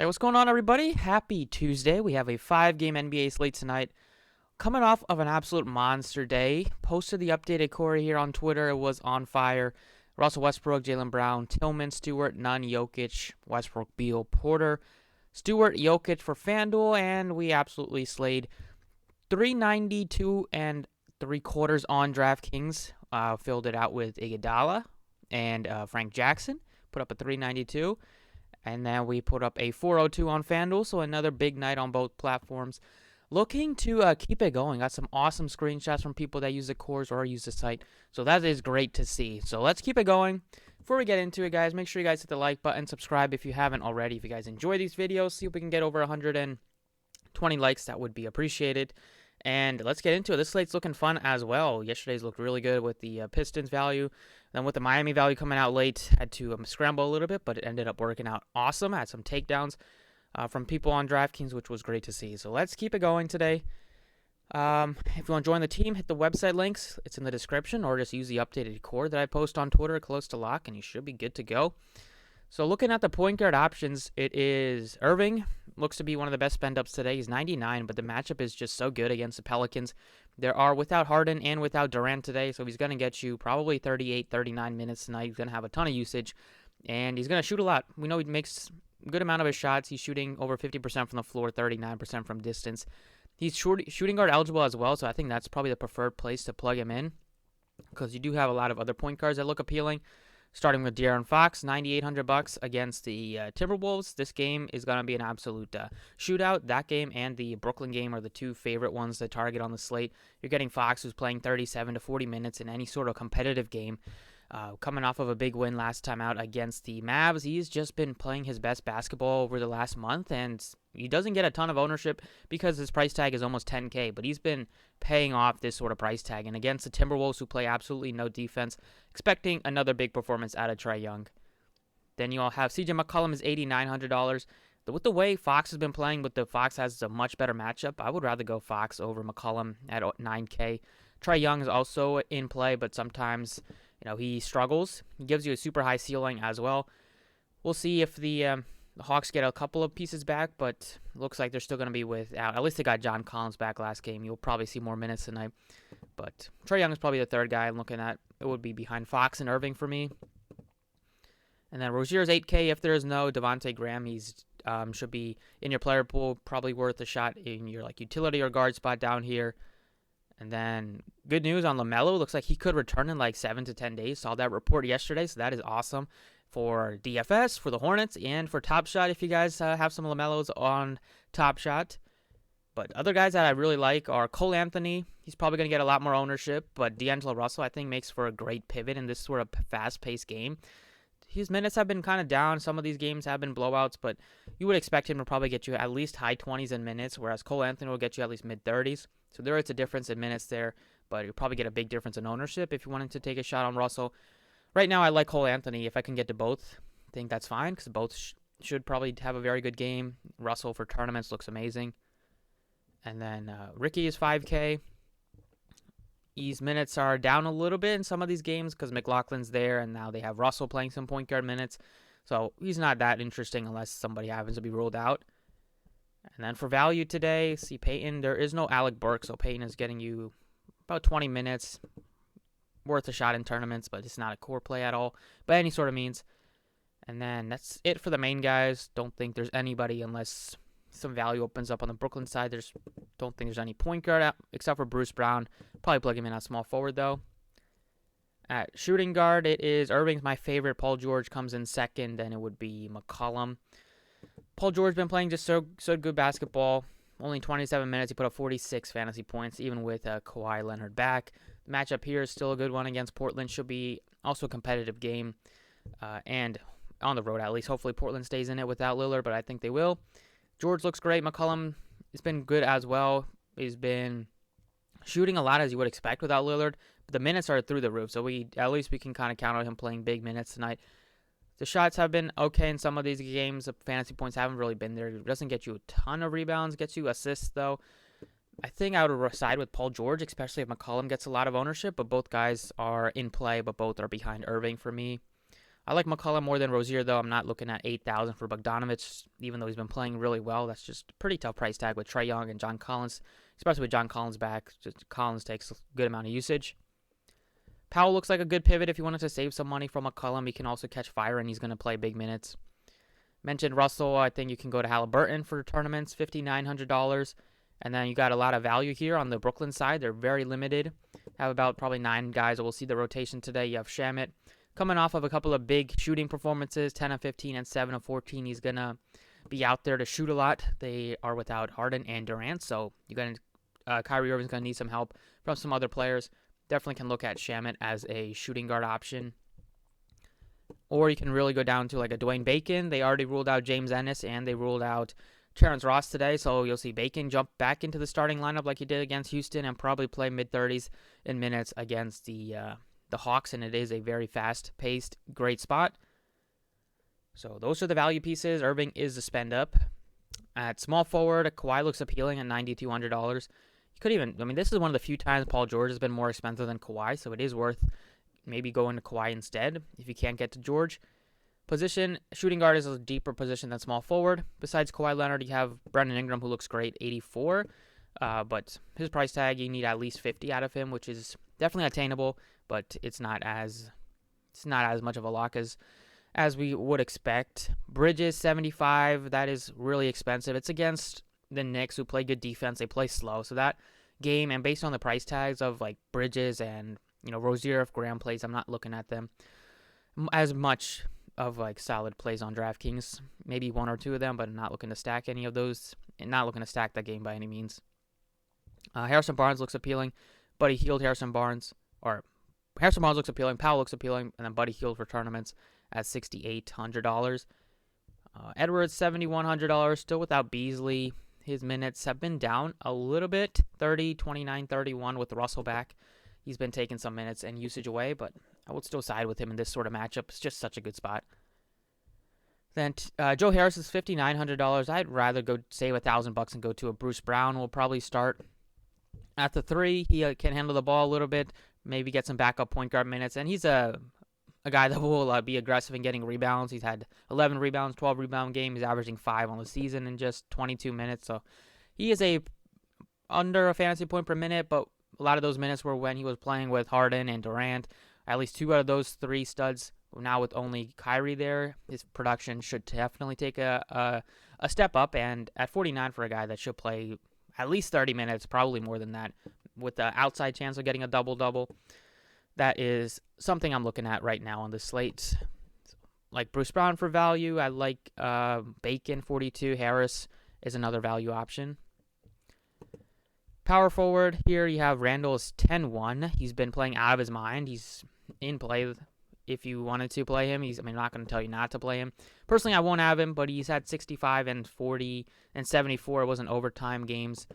Hey, what's going on, everybody? Happy Tuesday. We have a 5-game NBA slate tonight. Coming off of an absolute monster day. Posted the updated core here on Twitter. It was on fire. Russell Westbrook, Jaylen Brown, Tillman, Stewart, Nunn, Jokic, Westbrook, Beal, Porter, Stewart, Jokic for FanDuel, and we absolutely slayed 392 and 3/4 on DraftKings. Filled it out with Iguodala and Frank Jackson. Put up a 392. And then we put up a 402 on FanDuel, so another big night on both platforms. Looking to keep it going. Got some awesome screenshots from people that use the cores or use the site, so that is great to see. So let's keep it going. Before we get into it, guys, make sure you guys hit the like button, subscribe if you haven't already. If you guys enjoy these videos, see if we can get over 120 likes. That would be appreciated. And let's get into it. This slate's looking fun as well. Yesterday's looked really good with the Pistons value. Then with the Miami value coming out late, had to scramble a little bit, but it ended up working out awesome. Had some takedowns from people on DraftKings, which was great to see. So let's keep it going today. If you want to join the team, hit the website links. It's in the description, or just use the updated core that I post on Twitter close to lock, and you should be good to go. So looking at the point guard options, it is Irving. Looks to be one of the best spend-ups today. He's 99, but the matchup is just so good against the Pelicans. There are without Harden and without Durant today, so he's going to get you probably 38, 39 minutes tonight. He's going to have a ton of usage, and he's going to shoot a lot. We know he makes a good amount of his shots. He's shooting over 50% from the floor, 39% from distance. He's shooting guard eligible as well, so I think that's probably the preferred place to plug him in because you do have a lot of other point guards that look appealing. Starting with De'Aaron Fox, $9,800 against the Timberwolves. This game is going to be an absolute shootout. That game and the Brooklyn game are the two favorite ones to target on the slate. You're getting Fox, who's playing 37 to 40 minutes in any sort of competitive game. Coming off of a big win last time out against the Mavs, he's just been playing his best basketball over the last month, and he doesn't get a ton of ownership because his price tag is almost $10K, but he's been paying off this sort of price tag. And against the Timberwolves, who play absolutely no defense, expecting another big performance out of Trae Young. Then you all have CJ McCollum is $8,900. With the way Fox has been playing, the Fox has a much better matchup. I would rather go Fox over McCollum at 9K. Trae Young is also in play, but sometimes he struggles. He gives you a super high ceiling as well. We'll see if the Hawks get a couple of pieces back, but looks like they're still going to be without. At least they got John Collins back last game. You'll probably see more minutes tonight. But Trae Young is probably the third guy I'm looking at. It would be behind Fox and Irving for me. And then Rozier's 8K. If there is no Devontae Graham, he's should be in your player pool. Probably worth a shot in your utility or guard spot down here. And then good news on LaMelo. Looks like he could return in 7 to 10 days. Saw that report yesterday, so that is awesome for DFS, for the Hornets, and for Top Shot if you guys have some LaMelos on Top Shot. But other guys that I really like are Cole Anthony. He's probably going to get a lot more ownership, but D'Angelo Russell I think makes for a great pivot in this sort of fast-paced game. His minutes have been kind of down. Some of these games have been blowouts, but you would expect him to probably get you at least high 20s in minutes, whereas Cole Anthony will get you at least mid-30s. So there is a difference in minutes there, but you'll probably get a big difference in ownership if you wanted to take a shot on Russell. Right now, I like Cole Anthony. If I can get to both, I think that's fine because both should probably have a very good game. Russell for tournaments looks amazing. And then Ricky is 5K. His minutes are down a little bit in some of these games because McLaughlin's there, and now they have Russell playing some point guard minutes. So he's not that interesting unless somebody happens to be ruled out. And then for value today, see Peyton. There is no Alec Burks, so Peyton is getting you about 20 minutes. Worth a shot in tournaments, but it's not a core play at all by any sort of means. And then that's it for the main guys. Don't think there's anybody unless some value opens up on the Brooklyn side. Don't think there's any point guard out, except for Bruce Brown. Probably plug him in at small forward though. At shooting guard, it is Irving's my favorite. Paul George comes in second, then it would be McCollum. Paul George been playing just so good basketball. Only 27 minutes. He put up 46 fantasy points, even with Kawhi Leonard back. The matchup here is still a good one against Portland. Should be also a competitive game, and on the road at least. Hopefully Portland stays in it without Lillard, but I think they will. George looks great. McCollum has been good as well. He's been shooting a lot as you would expect without Lillard, but the minutes are through the roof, so at least we can kind of count on him playing big minutes tonight. The shots have been okay in some of these games. The fantasy points haven't really been there. It doesn't get you a ton of rebounds, gets you assists, though. I think I would side with Paul George, especially if McCollum gets a lot of ownership, but both guys are in play, but both are behind Irving for me. I like McCollum more than Rozier, though. I'm not looking at 8,000 for Bogdanovich, even though he's been playing really well. That's just a pretty tough price tag with Trae Young and John Collins, especially with John Collins back. Just Collins takes a good amount of usage. Powell looks like a good pivot if you wanted to save some money from McCollum. He can also catch fire, and he's going to play big minutes. Mentioned Russell. I think you can go to Halliburton for tournaments, $5,900. And then you got a lot of value here on the Brooklyn side. They're very limited. Have about probably 9 guys that will see the rotation today. You have Shamet coming off of a couple of big shooting performances, 10 of 15 and 7 of 14. He's going to be out there to shoot a lot. They are without Harden and Durant, so you're going to Kyrie Irving's going to need some help from some other players. Definitely can look at Shamet as a shooting guard option. Or you can really go down to like a Dwayne Bacon. They already ruled out James Ennis, and they ruled out Terrence Ross today, so you'll see Bacon jump back into the starting lineup like he did against Houston and probably play mid-30s in minutes against the Hawks, and it is a very fast-paced, great spot. So those are the value pieces. Irving is the spend up. At small forward, Kawhi looks appealing at $9,200. You could even, this is one of the few times Paul George has been more expensive than Kawhi, so it is worth maybe going to Kawhi instead if you can't get to George. Position, shooting guard is a deeper position than small forward. Besides Kawhi Leonard, you have Brandon Ingram, who looks great, 84. But his price tag, you need at least 50 out of him, which is definitely attainable, but it's not as much of a lock as we would expect. Bridges, 75. That is really expensive. It's against the Knicks, who play good defense. They play slow, so that game, and based on the price tags of like Bridges and Rozier, if Graham plays, I'm not looking at them as much of like solid plays on DraftKings. Maybe 1 or 2 of them, but I'm not looking to stack any of those, and not looking to stack that game by any means. Harrison Barnes looks appealing. Buddy Hield, Harrison Barnes looks appealing. Powell looks appealing, and then Buddy Hield for tournaments at $6,800. Edwards, $7,100, still without Beasley. His minutes have been down a little bit, 30, 29, 31 with Russell back. He's been taking some minutes and usage away, but I would still side with him in this sort of matchup. It's just such a good spot. Then Joe Harris is $5,900. I'd rather go save $1,000 and go to a Bruce Brown. We'll probably start at the 3. He can handle the ball a little bit, maybe get some backup point guard minutes, and he's a guy that will be aggressive in getting rebounds. He's had 11 rebounds, 12 rebound game. He's averaging 5 on the season in just 22 minutes. So he is under a fantasy point per minute, but a lot of those minutes were when he was playing with Harden and Durant. At least 2 out of those 3 studs. Now with only Kyrie there, his production should definitely take a step up. And at 49 for a guy that should play at least 30 minutes, probably more than that, with the outside chance of getting a double-double, that is something I'm looking at right now on the slate. Like Bruce Brown for value. I like Bacon, 42. Harris is another value option. Power forward here, you have Randall is 10-1. He's been playing out of his mind. He's in play if you wanted to play him. I'm not going to tell you not to play him. Personally, I won't have him, but he's had 65 and 40 and 74. It wasn't overtime games.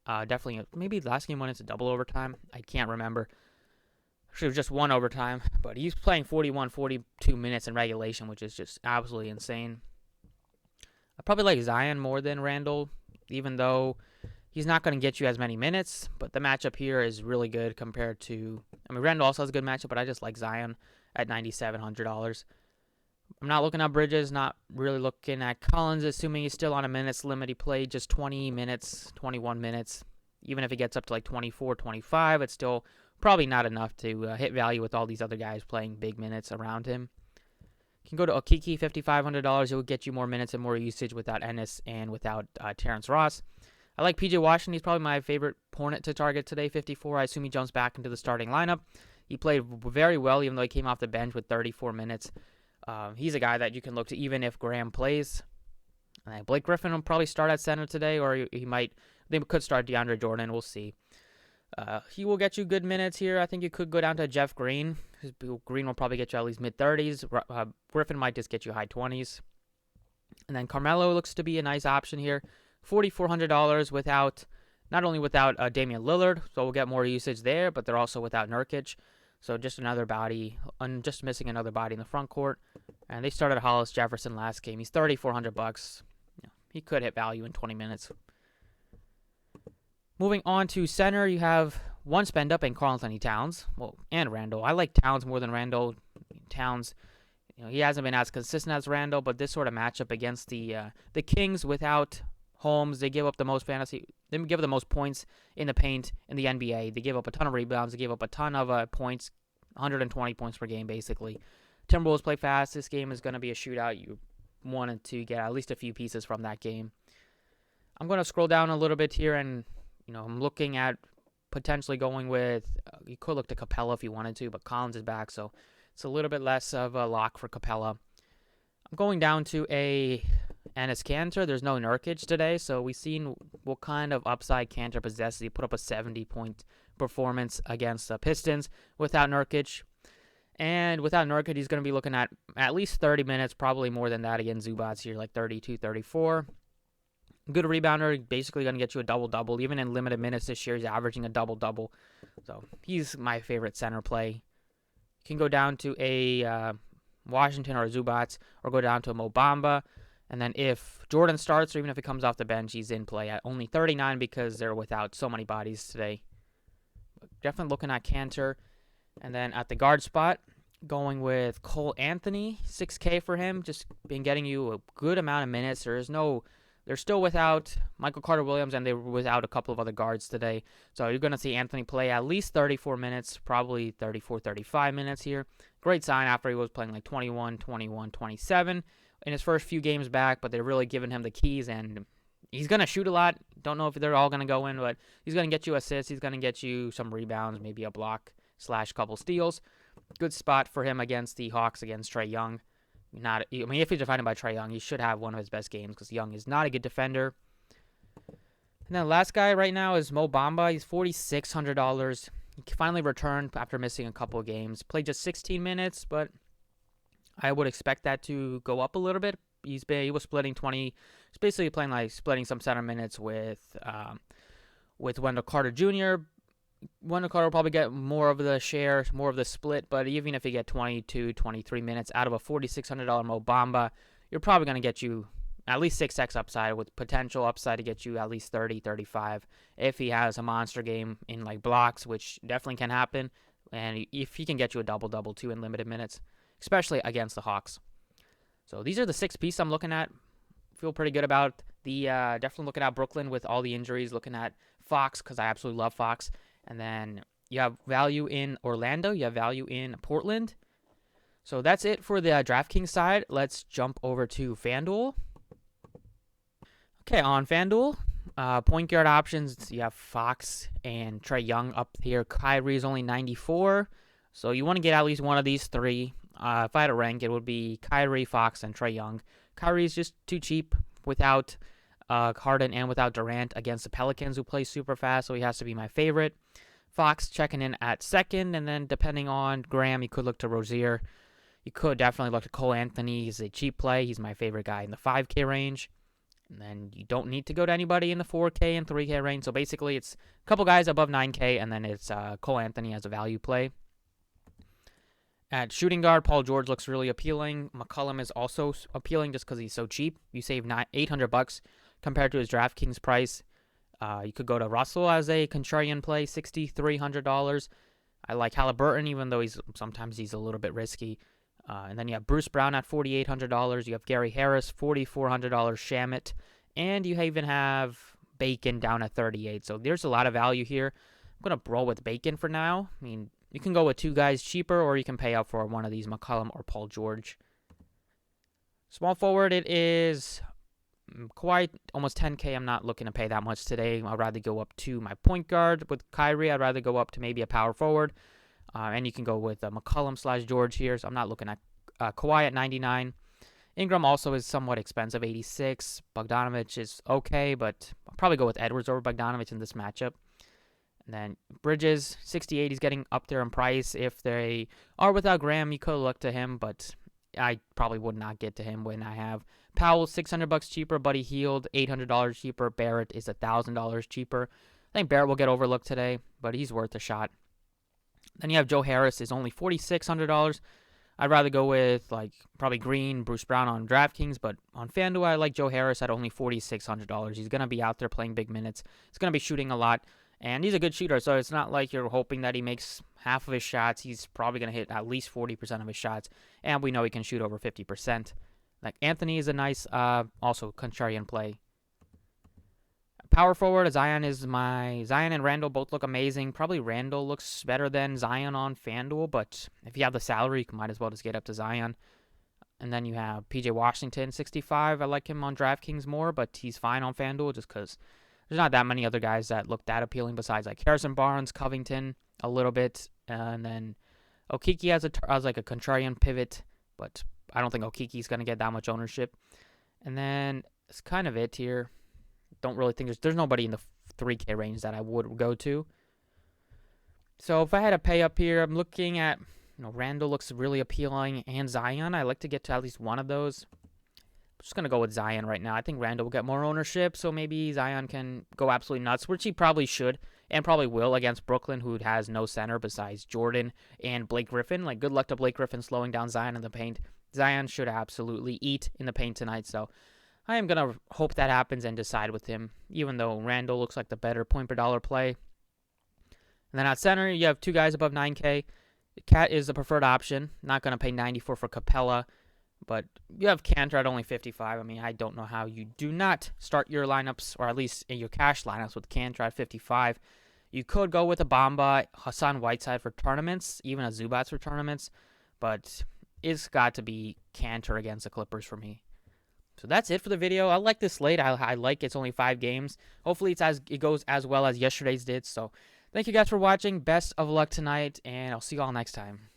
Definitely, maybe the last game went into double overtime. I can't remember. Actually, it was just 1 overtime, but he's playing 41, 42 minutes in regulation, which is just absolutely insane. I probably like Zion more than Randall, even though he's not going to get you as many minutes, but the matchup here is really good compared to, Randall also has a good matchup, but I just like Zion at $9,700. I'm not looking at Bridges, not really looking at Collins, assuming he's still on a minutes limit. He played just 20 minutes, 21 minutes. Even if he gets up to like 24, 25, it's still probably not enough to hit value with all these other guys playing big minutes around him. You can go to Okiki, $5,500. It will get you more minutes and more usage without Ennis and without Terrence Ross. I like PJ Washington. He's probably my favorite Hornet to target today, 54. I assume he jumps back into the starting lineup. He played very well, even though he came off the bench with 34 minutes. He's a guy that you can look to even if Graham plays. Blake Griffin will probably start at center today, or they could start DeAndre Jordan. We'll see. He will get you good minutes here. I think you could go down to Jeff Green. Green will probably get you at least mid-30s. Griffin might just get you high 20s. And then Carmelo looks to be a nice option here. $4,400 not only without Damian Lillard, so we'll get more usage there, but they're also without Nurkic. So just another body, just missing another body in the front court. And they started Hollis Jefferson last game. He's $3,400. He could hit value in 20 minutes. Moving on to center, you have one spend up in Karl-Anthony Towns, and Randall. I like Towns more than Randall. Towns He hasn't been as consistent as Randall, but this sort of matchup against the Kings without Holmes, they give up the most they give the most points in the paint in the NBA. They give up a ton of rebounds. They give up a ton of points, 120 points per game basically. Timberwolves play fast. This game is going to be a shootout. You wanted to get at least a few pieces from that game. I'm going to scroll down a little bit here, and I'm looking at potentially going with. You could look to Capella if you wanted to, but Collins is back, so it's a little bit less of a lock for Capella. I'm going down to a Enes Kanter. There's no Nurkic today, so we've seen what kind of upside Kanter possesses. He put up a 70-point performance against the Pistons without Nurkic. And without Nurkic, he's going to be looking at least 30 minutes, probably more than that against Zubats here, like 32, 34. Good rebounder, basically going to get you a double-double. Even in limited minutes this year, he's averaging a double-double. So he's my favorite center play. You can go down to a Washington or a Zubats, or go down to a Mo Bamba. And then if Jordan starts, or even if he comes off the bench, he's in play at only 39 because they're without so many bodies today. But definitely looking at Kanter. And then at the guard spot, going with Cole Anthony, $6K for him, just been getting you a good amount of minutes. They're still without Michael Carter-Williams, and they were without a couple of other guards today. So you're going to see Anthony play at least 34 minutes, probably 34, 35 minutes here. Great sign after he was playing like 21, 21, 27 in his first few games back, but they're really giving him the keys, and he's going to shoot a lot. Don't know if they're all going to go in, but he's going to get you assists. He's going to get you some rebounds, maybe a block / couple steals. Good spot for him against the Hawks against Trae Young. If he's defended by Trae Young, he should have one of his best games because Young is not a good defender. And then the last guy right now is Mo Bamba. He's $4,600. He finally returned after missing a couple of games. Played just 16 minutes, but I would expect that to go up a little bit. He was splitting 20. He's basically playing like splitting some center minutes with Wendell Carter Jr. Wendell Carter will probably get more of the share, more of the split, but even if you get 22, 23 minutes out of a $4,600 Mo Bamba, you're probably going to get you at least 6x upside with potential upside to get you at least 30, 35 if he has a monster game in like blocks, which definitely can happen, and if he can get you a double-double too in limited minutes, especially against the Hawks. So these are the 6 pieces I'm looking at. Feel pretty good about definitely looking at Brooklyn with all the injuries, looking at Fox because I absolutely love Fox. And then you have value in Orlando. You have value in Portland. So that's it for the DraftKings side. Let's jump over to FanDuel. Okay, on FanDuel, point guard options, you have Fox and Trae Young up here. Kyrie is only 94. So you want to get at least one of these 3. If I had to rank, it would be Kyrie, Fox, and Trae Young. Kyrie is just too cheap without Harden and without Durant against the Pelicans, who play super fast, so he has to be my favorite. Fox checking in at second, and then depending on Graham, you could look to Rozier. You could definitely look to Cole Anthony. He's a cheap play. He's my favorite guy in the 5K range. And then you don't need to go to anybody in the 4K and 3K range. So basically, it's a couple guys above 9K, and then it's Cole Anthony as a value play. At shooting guard, Paul George looks really appealing. McCollum is also appealing just because he's so cheap. You save $800 compared to his DraftKings price. You could go to Russell as a contrarian play, $6,300. I like Halliburton, even though sometimes he's a little bit risky. And then you have Bruce Brown at $4,800. You have Gary Harris, $4,400 Shamet. And you even have Bacon down at $38. So there's a lot of value here. I'm going to roll with Bacon for now. I mean, you can go with 2 guys cheaper, or you can pay up for one of these, McCollum or Paul George. Small forward, it is quite almost 10K. I'm not looking to pay that much today. I'd rather go up to my point guard with Kyrie. I'd rather go up to maybe a power forward. And you can go with McCollum / George here. So I'm not looking at Kawhi at 99. Ingram also is somewhat expensive, 86. Bogdanovich is okay, but I'll probably go with Edwards over Bogdanovich in this matchup. And then Bridges, 68. He's getting up there in price. If they are without Graham, you could look to him, but I probably would not get to him when I have Powell, $600 cheaper. Buddy Hield, $800 cheaper. Barrett is $1,000 cheaper. I think Barrett will get overlooked today, but he's worth a shot. Then you have Joe Harris, is only $4,600. I'd rather go with probably Green, Bruce Brown on DraftKings, but on FanDuel, I like Joe Harris at only $4,600. He's going to be out there playing big minutes. He's going to be shooting a lot, And he's a good shooter, so it's not like you're hoping that he makes half of his shots. He's probably going to hit at least 40% of his shots, and we know he can shoot over 50%. Like Anthony is a nice, also contrarian play. Power forward, Zion and Randall both look amazing. Probably Randall looks better than Zion on FanDuel, but if you have the salary, you might as well just get up to Zion. And then you have PJ Washington, 65. I like him on DraftKings more, but he's fine on FanDuel just because there's not that many other guys that look that appealing besides like Harrison Barnes, Covington, a little bit, and then Okiki has like a contrarian pivot, but I don't think Okiki's gonna get that much ownership. And then it's kind of it here. Don't really think there's nobody in the 3K range that I would go to. So if I had to pay up here, I'm looking at, Randall looks really appealing, and Zion. I like to get to at least one of those. I'm just going to go with Zion right now. I think Randall will get more ownership, so maybe Zion can go absolutely nuts, which he probably should and probably will against Brooklyn, who has no center besides Jordan and Blake Griffin. Like, good luck to Blake Griffin slowing down Zion in the paint. Zion should absolutely eat in the paint tonight, so I am going to hope that happens and decide with him, even though Randall looks like the better point per dollar play. And then at center, you have two guys above 9K. Cat is the preferred option. Not going to pay 94 for Capella, but you have Cantor at only 55. I mean, I don't know how you do not start your lineups, or at least in your cash lineups, with Cantor at 55. You could go with a Bamba, Hassan Whiteside for tournaments, even a Zubats for tournaments, but it's got to be Cantor against the Clippers for me. So that's it for the video. I like this slate. I like it's only 5 games. Hopefully it goes as well as yesterday's did. So thank you guys for watching. Best of luck tonight, and I'll see you all next time.